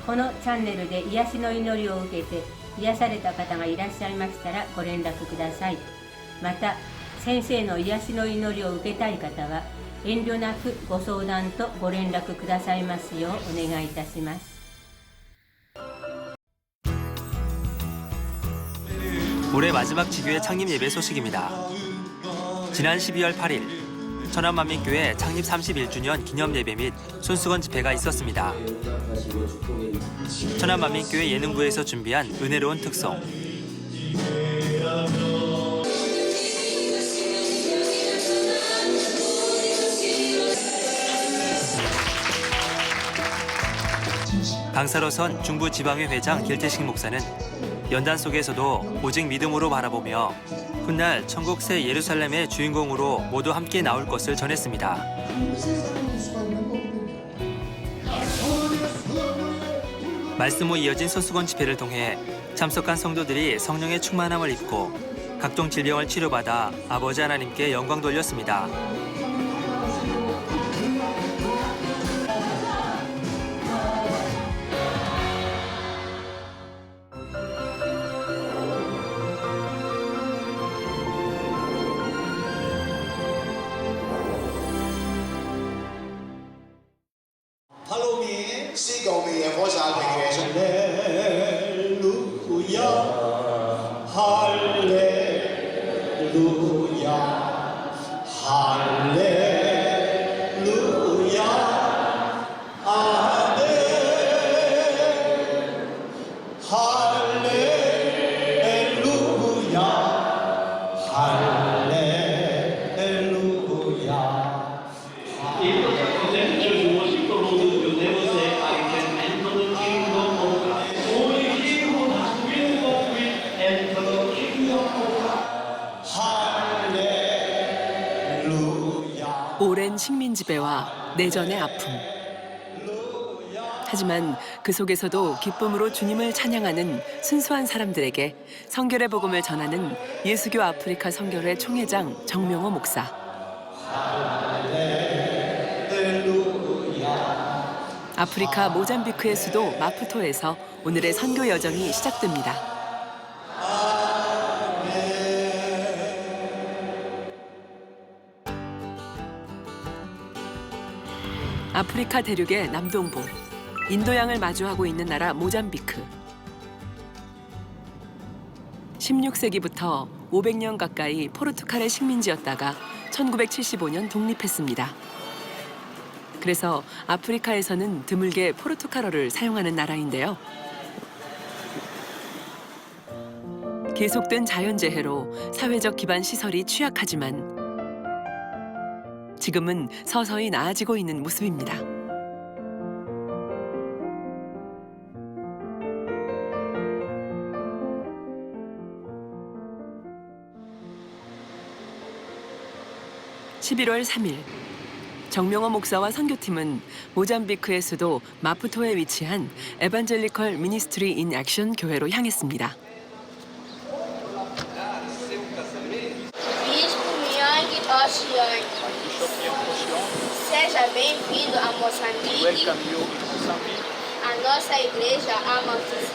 このチャンネルで癒しの祈りを受けて癒された方がいらっしゃいましたらご連絡ください。また、先生の癒しの祈りを受けたい方は遠慮なくご相談とご連絡くださいますようお願いいたします。 올해 마지막 지교회 창립 예배 소식입니다. 지난 12월 8일 천안만민교회 창립 31주년 기념 예배 및 손수건 집회가 있었습니다. 천안만민교회 예능부에서 준비한 은혜로운 특송. 강사로 선 중부지방회 회장 길태식 목사는 연단 속에서도 오직 믿음으로 바라보며 훗날 천국 새 예루살렘의 주인공으로 모두 함께 나올 것을 전했습니다. 말씀 후 이어진 손수건 집회를 통해 참석한 성도들이 성령의 충만함을 입고 각종 질병을 치료받아 아버지 하나님께 영광 돌렸습니다. Follow me, seek on me, and watch our congregation. Hallelujah, hallelujah, hallelujah, hallelujah, hallelujah. 오랜 식민지배와 내전의 아픔. 하지만 그 속에서도 기쁨으로 주님을 찬양하는 순수한 사람들에게 성결의 복음을 전하는 예수교 아프리카 선교회 총회장 정명호 목사. 아프리카 모잠비크의 수도 마푸토에서 오늘의 선교 여정이 시작됩니다. 아프리카 대륙의 남동부, 인도양을 마주하고 있는 나라 모잠비크. 16세기부터 500년 가까이 포르투갈의 식민지였다가 1975년 독립했습니다. 그래서 아프리카에서는 드물게 포르투갈어를 사용하는 나라인데요. 계속된 자연재해로 사회적 기반 시설이 취약하지만 지금은 서서히 나아지고 있는 모습입니다. (11월 3일) 정명호 목사와 선교팀은 모잠비크의 수도 마푸토에 위치한 에반젤리컬 미니스트리 인 액션 교회로 향했습니다. Seja bem-vindo a Moçambique. A nossa igreja ama você.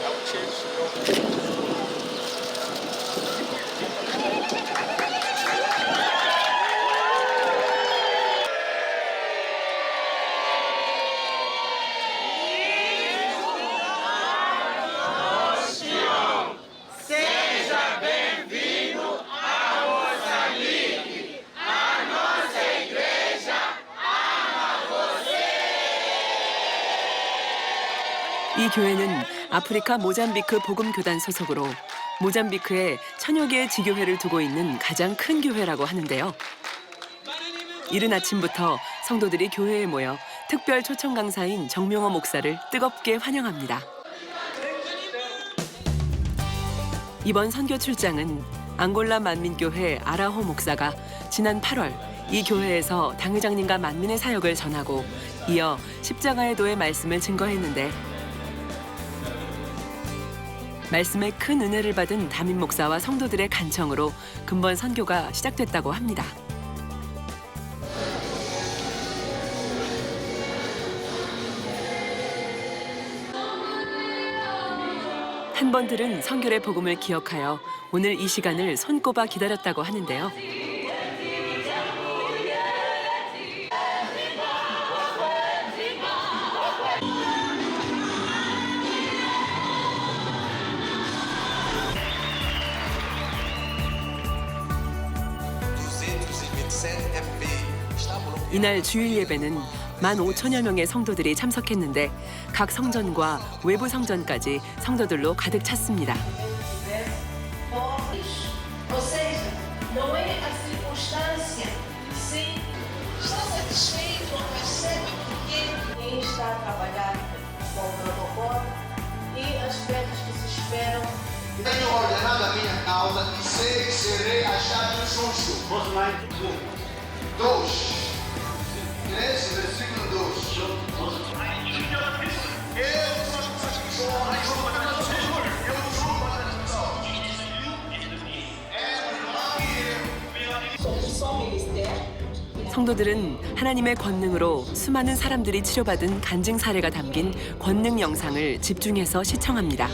이 교회는 아프리카 모잠비크 복음교단 소속으로 모잠비크에 1000여 개의 지교회를 두고 있는 가장 큰 교회라고 하는데요. 이른 아침부터 성도들이 교회에 모여 특별 초청 강사인 정명호 목사를 뜨겁게 환영합니다. 이번 선교 출장은 앙골라 만민교회 아라호 목사가 지난 8월 이 교회에서 당회장님과 만민의 사역을 전하고 이어 십자가의 도의 말씀을 증거했는데 말씀에 큰 은혜를 받은 담임 목사와 성도들의 간청으로 근본 선교가 시작됐다고 합니다. 한 번 들은 성결의 복음을 기억하여 오늘 이 시간을 손꼽아 기다렸다고 하는데요. 이날 주일 예배는 15,000여 명의 성도들이 참석했는데 각 성전과 외부 성전까지 성도들로 가득 찼습니다. Ou seja, não é a circunstância, sim, está satisfeito ou percebe porque quem está a trabalhar com o protocolo e as festas que se esperam. Tenho ordenado a minha causa e sei que serei achado justo. Dois. 13, versículo 2. 성도들은 하나님의 권능으로 수많은 사람들이 치료받은 간증 사례가 담긴 권능 영상을 집중해서 시청합니다.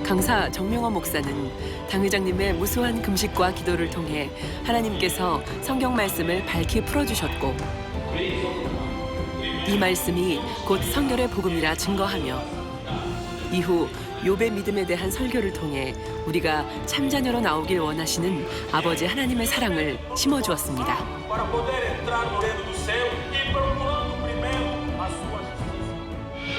강사 정명호 목사는 당회장님의 무수한 금식과 기도를 통해 하나님께서 성경 말씀을 밝히 풀어주셨고 이 말씀이 곧 성결의 복음이라 증거하며 이후 욥의 믿음에 대한 설교를 통해 우리가 참자녀로 나오길 원하시는 아버지 하나님의 사랑을 심어주었습니다.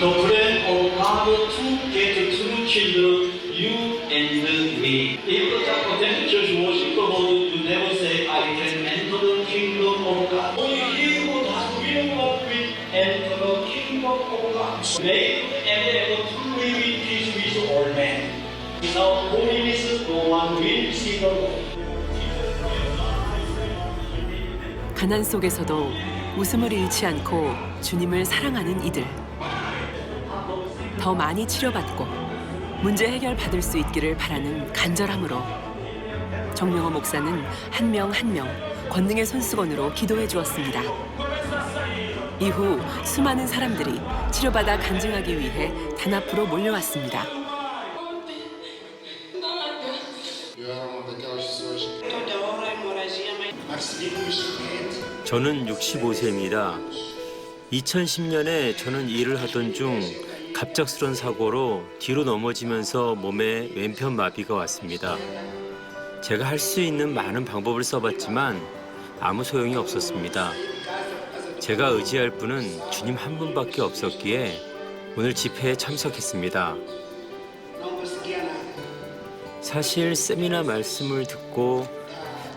The plan of God to get true children, you and me. If the chapel then church worship the Lord, you never say, I can enter the kingdom of God. Only he who does the will of God will enter the kingdom of God. Make and ever to live in peace with all men. Without holiness, no one will see the Lord. 가난 속에서도 웃음을 잃지 않고 주님을 사랑하는 이들. 더 많이 치료받고 문제 해결 받을 수 있기를 바라는 간절함으로 정명호 목사는 한 명 한 명 권능의 손수건으로 기도해 주었습니다. 이후 수많은 사람들이 치료받아 간증하기 위해 단 앞으로 몰려왔습니다. 저는 65세입니다. 2010년에 저는 일을 하던 중 갑작스런 사고로 뒤로 넘어지면서 몸에 왼편 마비가 왔습니다. 제가 할 수 있는 많은 방법을 써봤지만 아무 소용이 없었습니다. 제가 의지할 분은 주님 한 분밖에 없었기에 오늘 집회에 참석했습니다. 사실 세미나 말씀을 듣고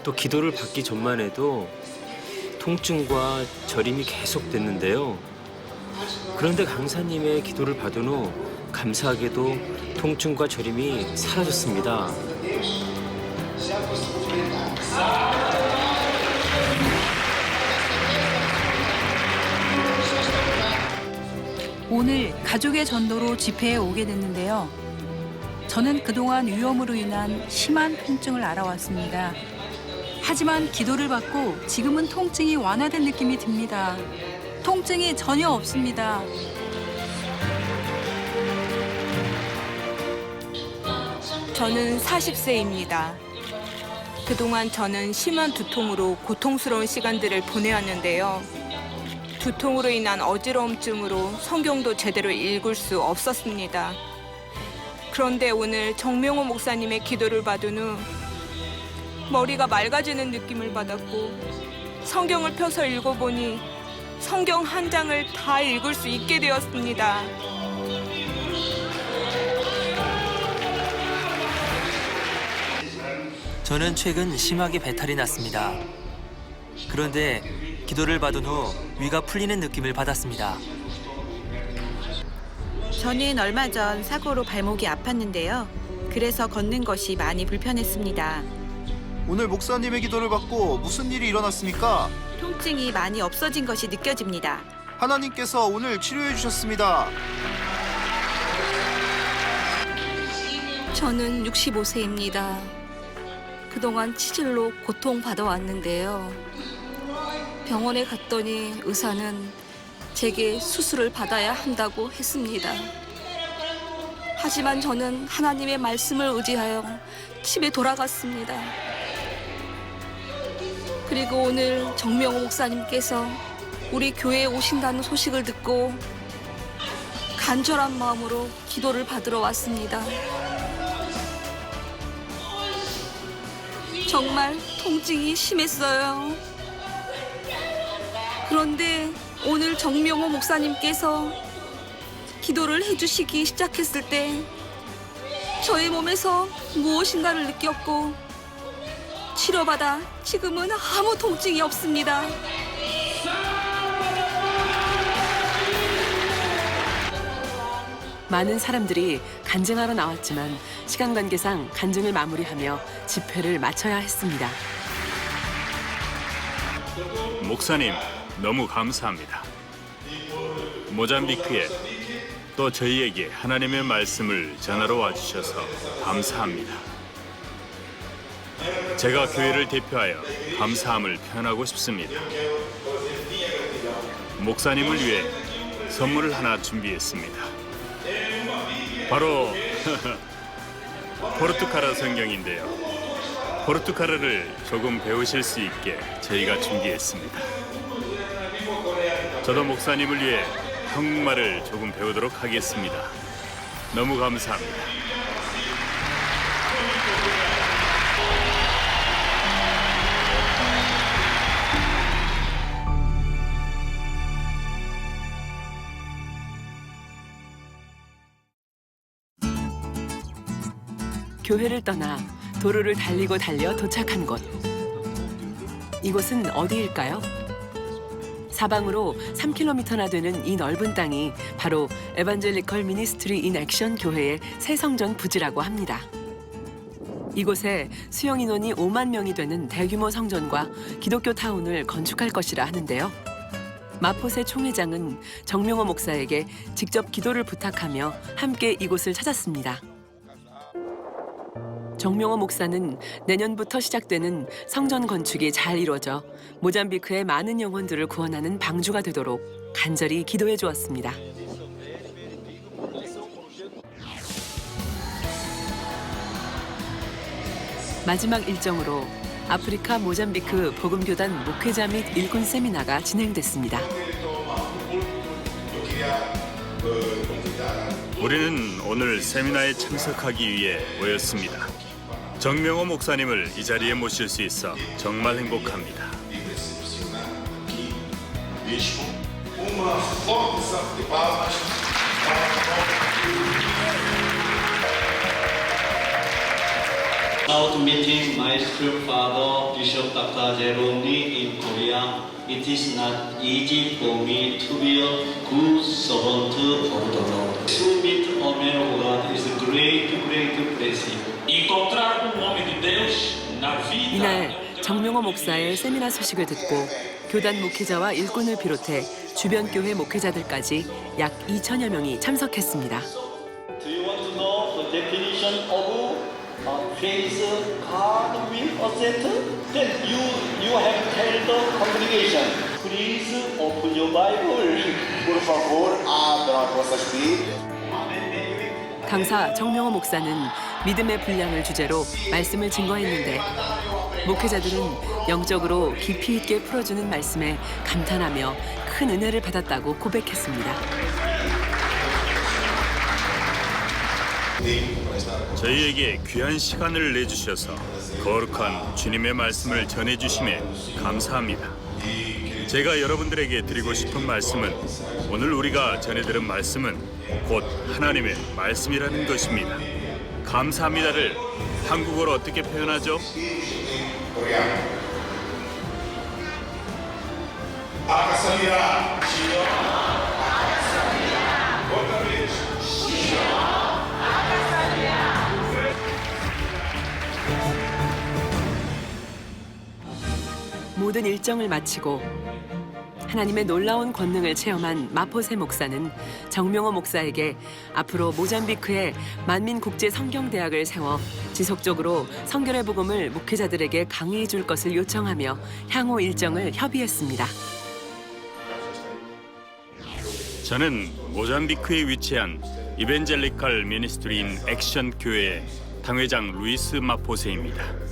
또 기도를 받기 전만 해도 통증과 저림이 계속됐는데요. 그런데 강사님의 기도를 받은 후 감사하게도 통증과 저림이 사라졌습니다. 오늘 가족의 전도로 집회에 오게 됐는데요. 저는 그동안 위험으로 인한 심한 통증을 알아왔습니다. 하지만 기도를 받고 지금은 통증이 완화된 느낌이 듭니다. 통증이 전혀 없습니다. 저는 40세입니다. 그동안 저는 심한 두통으로 고통스러운 시간들을 보내왔는데요. 두통으로 인한 어지러움증으로 성경도 제대로 읽을 수 없었습니다. 그런데 오늘 정명호 목사님의 기도를 받은 후 머리가 맑아지는 느낌을 받았고 성경을 펴서 읽어보니 성경 한 장을 다 읽을 수 있게 되었습니다. 저는 최근 심하게 배탈이 났습니다. 그런데 기도를 받은 후 위가 풀리는 느낌을 받았습니다. 저는 얼마 전 사고로 발목이 아팠는데요. 그래서 걷는 것이 많이 불편했습니다. 오늘 목사님의 기도를 받고 무슨 일이 일어났습니까? 통증이 많이 없어진 것이 느껴집니다. 하나님께서 오늘 치료해 주셨습니다. 저는 65세입니다. 그동안 치질로 고통받아 왔는데요. 병원에 갔더니 의사는 제게 수술을 받아야 한다고 했습니다. 하지만 저는 하나님의 말씀을 의지하여 집에 돌아갔습니다. 그리고 오늘 정명호 목사님께서 우리 교회에 오신다는 소식을 듣고 간절한 마음으로 기도를 받으러 왔습니다. 정말 통증이 심했어요. 그런데 오늘 정명호 목사님께서 기도를 해주시기 시작했을 때 저의 몸에서 무엇인가를 느꼈고 치료받아 지금은 아무 통증이 없습니다. 많은 사람들이 간증하러 나왔지만 시간 관계상 간증을 마무리하며 집회를 마쳐야 했습니다. 목사님, 너무 감사합니다. 모잠비크에 또 저희에게 하나님의 말씀을 전하러 와주셔서 감사합니다. 제가 교회를 대표하여 감사함을 표현하고 싶습니다. 목사님을 위해 선물을 하나 준비했습니다. 바로 포르투갈어 성경인데요. 포르투갈어를 조금 배우실 수 있게 저희가 준비했습니다. 저도 목사님을 위해 한국말을 조금 배우도록 하겠습니다. 너무 감사합니다. 교회를 떠나 도로를 달리고 달려 도착한 곳. 이곳은 어디일까요? 사방으로 3km나 되는 이 넓은 땅이 바로 에반젤리컬 미니스트리 인 액션 교회의 새 성전 부지라고 합니다. 이곳에 수용 인원이 5만 명이 되는 대규모 성전과 기독교 타운을 건축할 것이라 하는데요. 마포세 총회장은 정명호 목사에게 직접 기도를 부탁하며 함께 이곳을 찾았습니다. 정명호 목사는 내년부터 시작되는 성전 건축이 잘 이루어져 모잠비크의 많은 영혼들을 구원하는 방주가 되도록 간절히 기도해 주었습니다. 마지막 일정으로 아프리카 모잠비크 복음교단 목회자 및 일꾼 세미나가 진행됐습니다. 우리는 오늘 세미나에 참석하기 위해 모였습니다. 정명호 목사님을 이 자리에 모실 수 있어 정말 행복합니다. Now to meeting my spiritual father, Bishop Dr. Jerome in Korea. It is not easy for me to be a good servant of the Lord. To meet a man of God is a great blessing. Encontrar homem de Deus na vida. 이날 정명호 목사의 세미나 소식을 듣고 교단 목회자와 일꾼을 비롯해 주변 교회 목회자들까지 약 2천여 명이 참석했습니다. Do you want to know the definition of faith God will accept? Then you have to tell the congregation. Please open your Bible. Por favor, abra vossas Bíblias. 강사 정명호 목사는 믿음의 분량을 주제로 말씀을 증거했는데 목회자들은 영적으로 깊이 있게 풀어주는 말씀에 감탄하며 큰 은혜를 받았다고 고백했습니다. 저희에게 귀한 시간을 내주셔서 거룩한 주님의 말씀을 전해주심에 감사합니다. 제가 여러분들에게 드리고 싶은 말씀은 오늘 우리가 전해들은 말씀은 곧 하나님의 말씀이라는 것입니다. 감사합니다를 한국어로 어떻게 표현하죠? 모든 일정을 마치고 하나님의 놀라운 권능을 체험한 마포세 목사는 정명호 목사에게 앞으로 모잠비크에 만민국제성경대학을 세워 지속적으로 성결의 복음을 목회자들에게 강의해 줄 것을 요청하며 향후 일정을 협의했습니다. 저는 모잠비크에 위치한 이벤젤리컬 미니스트리인 액션 교회의 당회장 루이스 마포세입니다.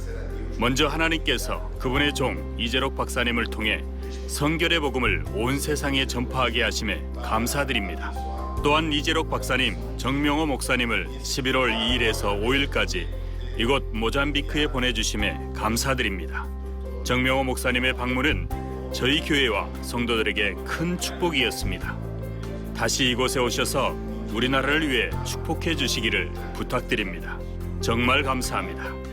먼저 하나님께서 그분의 종 이재록 박사님을 통해 성결의 복음을 온 세상에 전파하게 하심에 감사드립니다. 또한 이재록 박사님, 정명호 목사님을 11월 2일에서 5일까지 이곳 모잠비크에 보내주심에 감사드립니다. 정명호 목사님의 방문은 저희 교회와 성도들에게 큰 축복이었습니다. 다시 이곳에 오셔서 우리나라를 위해 축복해 주시기를 부탁드립니다. 정말 감사합니다.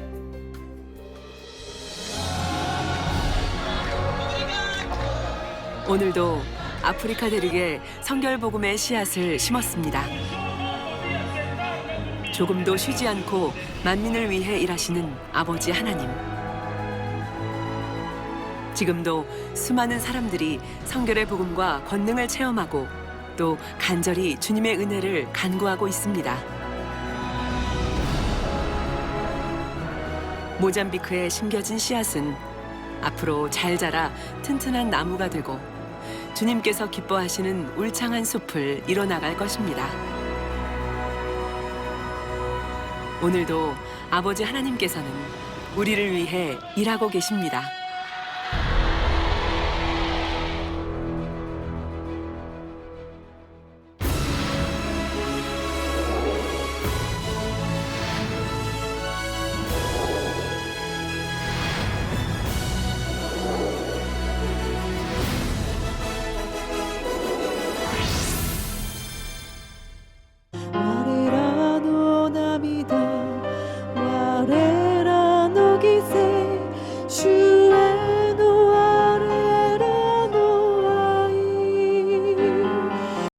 오늘도 아프리카 대륙에 성결복음의 씨앗을 심었습니다. 조금도 쉬지 않고 만민을 위해 일하시는 아버지 하나님. 지금도 수많은 사람들이 성결의 복음과 권능을 체험하고 또 간절히 주님의 은혜를 간구하고 있습니다. 모잠비크에 심겨진 씨앗은 앞으로 잘 자라 튼튼한 나무가 되고 주님께서 기뻐하시는 울창한 숲을 이뤄나갈 것입니다. 오늘도 아버지 하나님께서는 우리를 위해 일하고 계십니다.